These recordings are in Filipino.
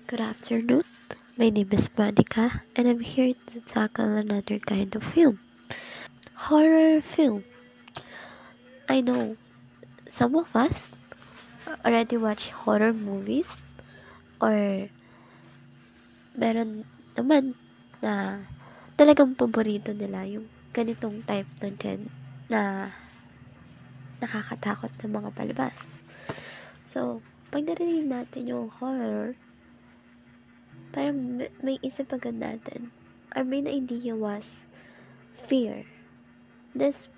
Good afternoon. My name is Monica, and I'm here to tackle another kind of film horror film. I know some of us already watch horror movies, or meron naman na talagang paborito nila yung ganitong type ng gen na nakakatakot na mga palabas. So, pag narinig natin yung horror, parang may isip agad natin. Our main idea was fear. These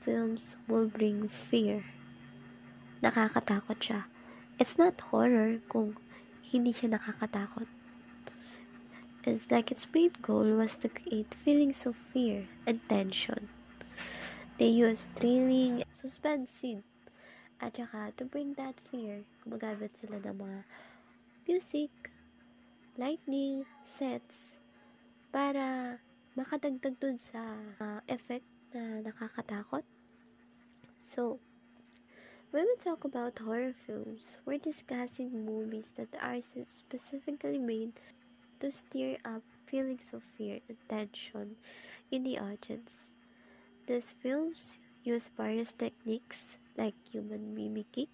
films will bring fear. Nakakatakot siya. It's not horror kung hindi siya nakakatakot. It's like its main goal was to create feelings of fear and tension. They use thrilling, suspense scene. At saka, to bring that fear, gumagamit sila ng mga music, lightning, sets, para makadagdag dun sa effect na nakakatakot. So, when we talk about horror films, we're discussing movies that are specifically made to stir up feelings of fear and tension in the audience. These films use various techniques like human mimicking,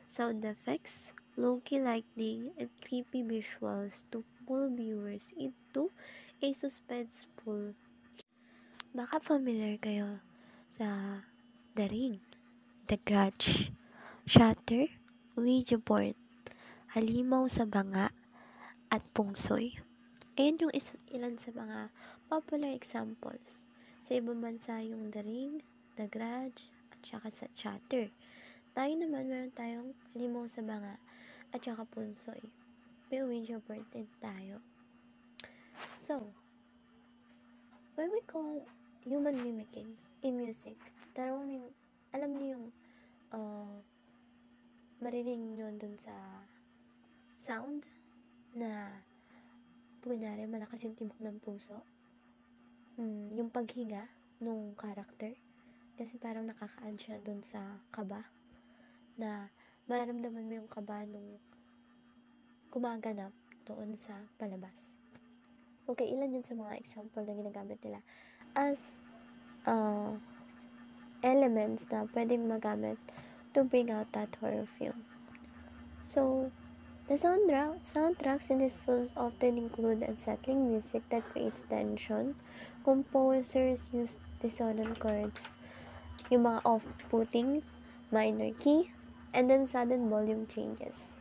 sound effects, low-key lighting, and creepy visuals to pull viewers into a suspenseful. Baka familiar kayo sa The Ring, The Grudge, Shutter, Ouija board, Halimaw sa Banga, at Pungsoy. Ayan yung ilan sa mga popular examples. Sa ibang bansa yung The Ring, The Grudge, at saka sa Shutter. Tayo naman, meron tayong Halimaw sa Banga, at saka Pungsoy. May Ouija board din tayo. So, when we call human mimicking in music, alam niyo yung marinig nyo dun sa sound na kunyari malakas yung tibok ng puso, yung paghinga nung character, kasi parang nakaka-add siya dun sa kaba, na mararamdaman mo yung kaba nung kumaganap doon sa palabas. Okay, ilan yun sa mga example na ginagamit nila as elements na pwedeng magamit to bring out that horror film. So, the soundtracks in these films often include unsettling music that creates tension. Composers use dissonant chords, yung mga off-putting minor key, and then sudden volume changes.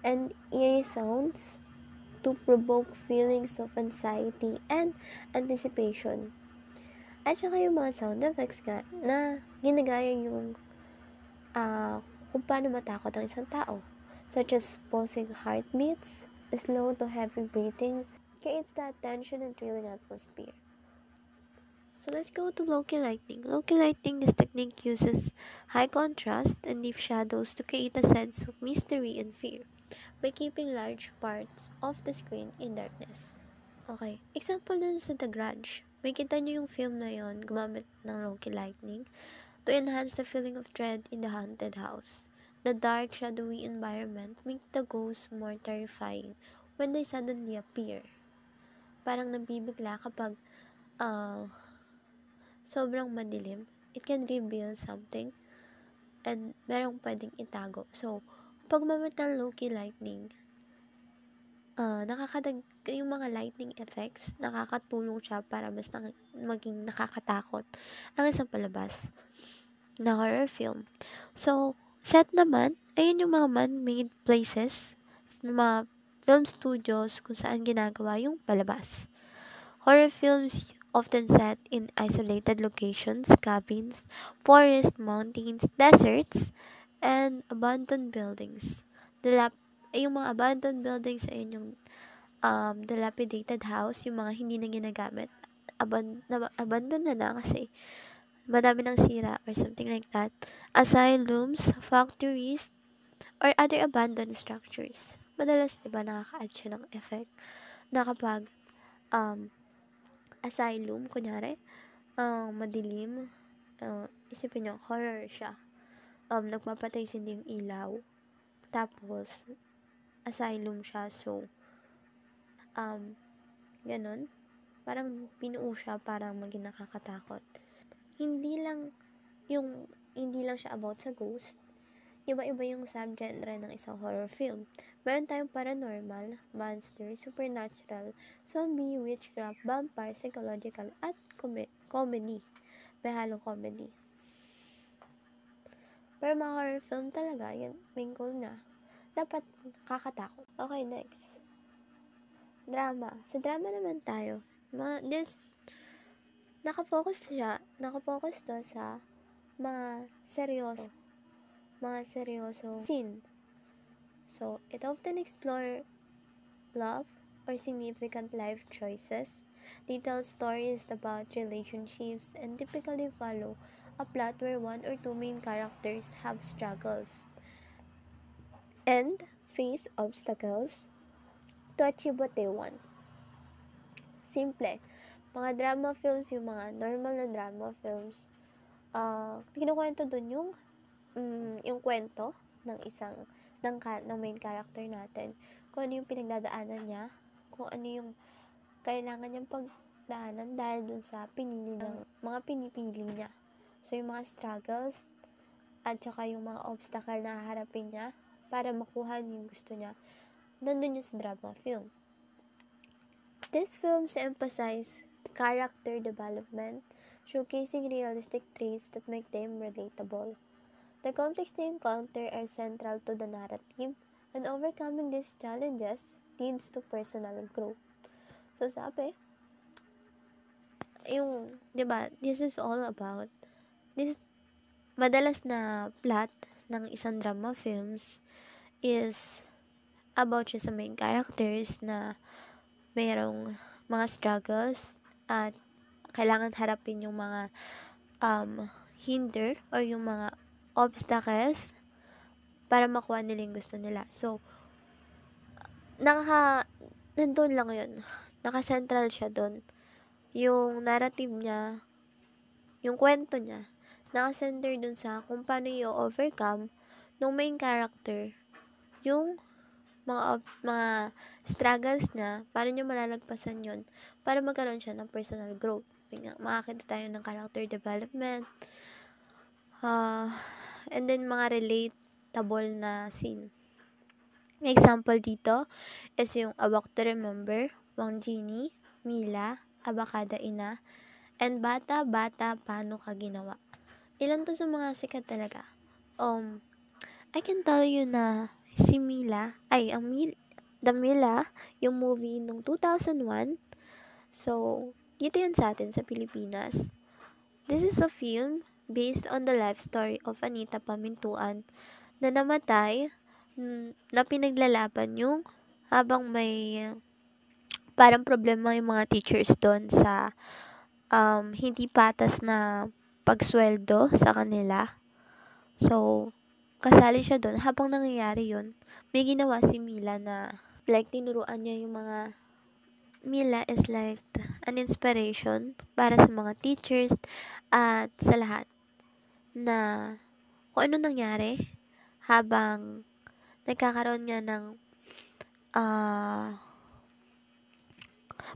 And eerie sounds to provoke feelings of anxiety and anticipation. At saka yung mga sound effects nga na ginagaya yung kung paano matakot ang isang tao, such as pulsing heartbeats, slow to heavy breathing, creates that tension and thrilling atmosphere. So let's go to low-key lighting. Low-key lighting, this technique uses high contrast and deep shadows to create a sense of mystery and fear by keeping large parts of the screen in darkness. Okay, example na sa The Grudge. May kita nyo yung film na yon gumamit ng low-key lighting to enhance the feeling of dread in the haunted house. The dark, shadowy environment make the ghosts more terrifying when they suddenly appear. Parang nabibigla kapag sobrang madilim. It can reveal something and merong pwedeng itago. So, pag mamit ng low-key lightning, yung mga lightning effects, nakakatulong siya para mas maging nakakatakot ang isang palabas na horror film. So, set naman, ayun yung mga man-made places, mga film studios kung saan ginagawa yung palabas. Horror films often set in isolated locations, cabins, forests, mountains, deserts, and abandoned buildings. Yung mga abandoned buildings ay yung dilapidated house, yung mga hindi na ginagamit. Abandon na kasi madami ng sira or something like that. Asylums, factories, or other abandoned structures. Madalas, diba, nakaka-add siya ng effect na kapag asylum, kunyari, madilim, isipin nyo, horror siya. Nagpapatay sindi yung ilaw. Tapos, asylum siya. So, ganun. Parang pinuo siya para maging nakakatakot. Hindi lang siya about sa ghost. Iba-iba yung subgenre ng isang horror film. Meron tayong paranormal, monster, supernatural, zombie, witchcraft, vampire, psychological, at comedy. May halong comedy. Pero mga horror film talaga, yun, main goal na. Dapat kakatakot. Okay, next. Drama. Sa drama naman tayo. Nakafocus to sa mga seryoso scene. So, it often explore love or significant life choices. They tell stories about relationships and typically follow a plot where one or two main characters have struggles and face obstacles to achieve what they want. Simple. Mga drama films, yung mga normal na drama films, kinukwento dun yung kwento ng ng main character natin. Kung ano yung pinagdadaanan niya, kung ano yung kailangan niyang pagdaanan dahil dun sa mga pinipili niya. So, yung mga struggles at saka yung mga obstacle na haharapin niya para makuha yung gusto niya, nandun yun sa drama film. These films emphasize character development, showcasing realistic traits that make them relatable. The conflicts they encounter are central to the narrative, and overcoming these challenges leads to personal growth. So, diba, madalas na plot ng isang drama films is about siya sa main characters na mayroong mga struggles at kailangan harapin yung mga hinder or yung mga obstacles para makuha nila yung gusto nila. So, nandun lang yun. Naka-central siya dun. Yung narrative niya, yung kwento niya, naka-center dun sa kung paano i-overcome ng main character yung mga struggles niya, paano niya malalagpasan yun para magkaroon siya ng personal growth. Makakita tayo ng character development, and then mga relatable na scene. Example dito is yung A Walk to Remember, Wang Jini, Mila, Abakada Ina, and Bata Bata Paano Ka Ginawa. Ilan to sa mga sikat talaga. I can tell you na si Mila, The Mila, yung movie nung 2001. So, dito yun sa atin sa Pilipinas. This is a film based on the life story of Anita Pamintuan na namatay na pinaglalaban yung habang may parang problema yung mga teachers doon sa hindi patas na pagsweldo sa kanila. So, kasali siya doon. Habang nangyayari yun, may ginawa si Mila na tinuruan niya yung mga Mila is like an inspiration para sa mga teachers at sa lahat na kung ano nangyari habang nagkakaroon nga ng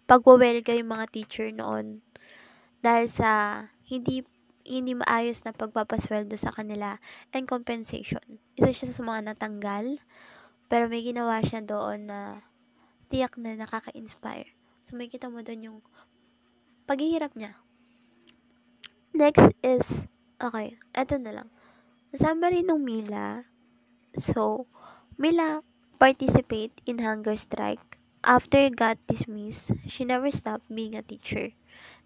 pagwawelga yung mga teacher noon dahil sa hindi maayos na pagpapasweldo sa kanila and compensation. Isa siya sa mga natanggal, pero may ginawa siya doon na tiyak na nakaka-inspire. So, may kita mo doon yung paghihirap niya. Next is, eto na lang. Summary ng Mila. So, Mila participate in hunger strike. After got dismissed, she never stopped being a teacher.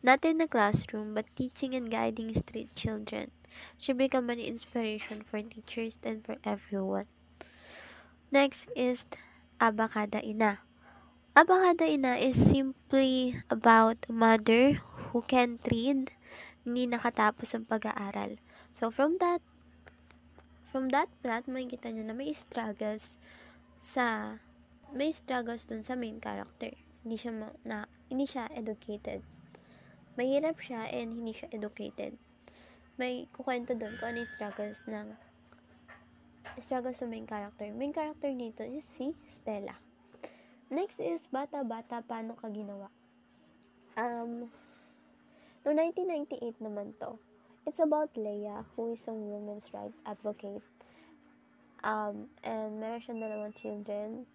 Not in the classroom, but teaching and guiding street children. She became an inspiration for teachers and for everyone. Next is Abakada Ina. Abakada Ina is simply about a mother who can't read, hindi nakatapos ang pag-aaral. So, from that plot, makikita nyo na may struggles dun sa main character. Hindi siya educated. Mahirap siya and hindi siya educated. May kukwento dun kung ano yung struggles ng struggle sa main character. Main character dito is si Stella. Next is Bata-Bata, Paano Ka Ginawa? Noong 1998 naman to. It's about Leia, who is a women's rights advocate. And meron siyang dalawang children,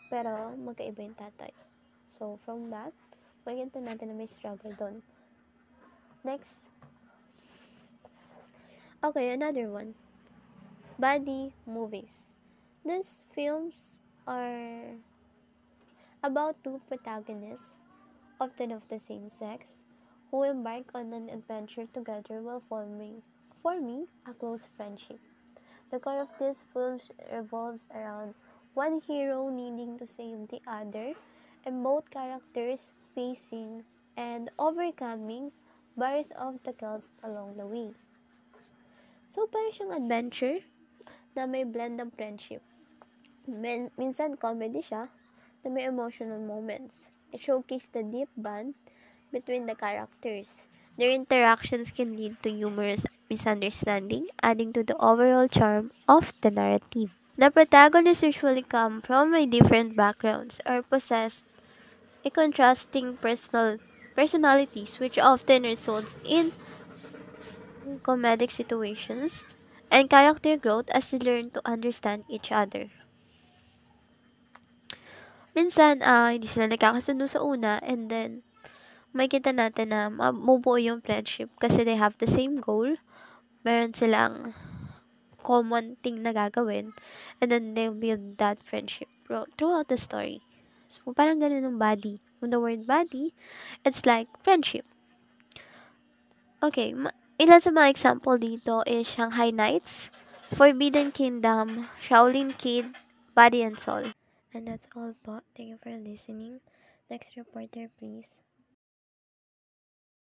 pero magkaiba yung tatay. So, from that, makikita natin na may struggle doon. Next. Okay, another one. Buddy movies. These films are about two protagonists, often of the same sex, who embark on an adventure together while forming a close friendship. The core of these films revolves around one hero needing to save the other, and both characters facing and overcoming various obstacles along the way. So, parang siyang adventure na may blend ng friendship. Minsan comedy siya na may emotional moments. It showcases the deep bond between the characters. Their interactions can lead to humorous misunderstanding, adding to the overall charm of the narrative. The protagonists usually come from a different backgrounds or possess a contrasting personalities, which often results in comedic situations and character growth as they learn to understand each other. Minsan, hindi sila nagkakasundo sa una, and then makikita natin na mabubuo yung friendship kasi they have the same goal. Meron silang common thing na gagawin, and then they build that friendship throughout the story. So, parang ganun yung body. When the word body, it's like friendship. Okay, ilan sa mga example dito is Shanghai Nights, Forbidden Kingdom, Shaolin Kid, Body and Soul. And that's all po. Thank you for listening. Next reporter, please.